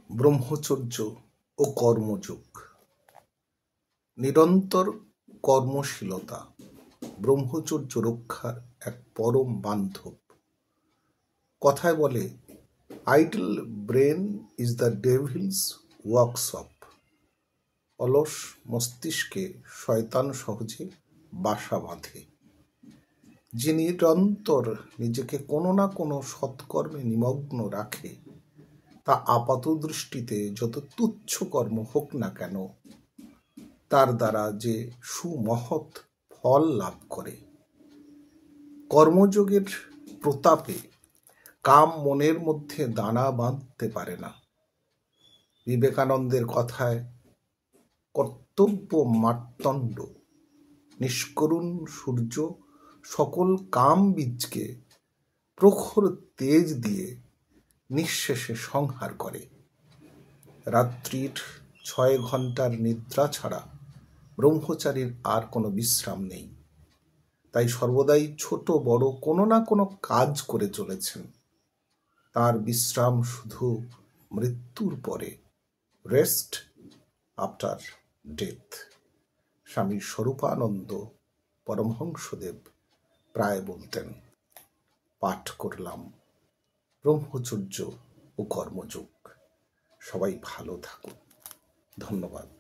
ব্রহ্মচর্য ও কর্মযোগ। নিরন্তর কর্মশীলতা ব্রহ্মচর্য রক্ষার এক পরম বান্ধব। কথায় বলে, idol brain is the Devil's workshop. অলস মস্তিষ্কে শয়তান সহজে বাসা বাঁধে। যে নিরন্তর নিজেকে কোনো না কোনো সৎকর্মে নিমগ্ন রাখে, তা আপাত দৃষ্টিতে যত তুচ্ছ কর্ম হোক না কেন, তার দ্বারা যে সুমহৎ ফল লাভ করে। কর্মযোগের প্রতাপে কাম মনের মধ্যে দানা বাঁধতে পারে না। বিবেকানন্দের কথায়, কর্তব্য মার্তণ্ড নিষ্করুণ সূর্য সকল কাম বীজকে প্রখর তেজ দিয়ে নিঃশেষে সংহার করে। রাত্রির 6 ঘন্টার নিদ্রা ছাড়া ব্রহ্মচারীর আর কোনো বিশ্রাম নেই। তাই সর্বদাই ছোট বড় কোনো না কোনো কাজ করে চলেছেন। তার বিশ্রাম শুধু মৃত্যুর পরে, rest after death. Swami Swarupananda Paramahansadev প্রায় বলতেন। পাঠ করলাম ব্রহ্মচর্য ও কর্মযোগ। সবাই ভালো থাকুন। ধন্যবাদ।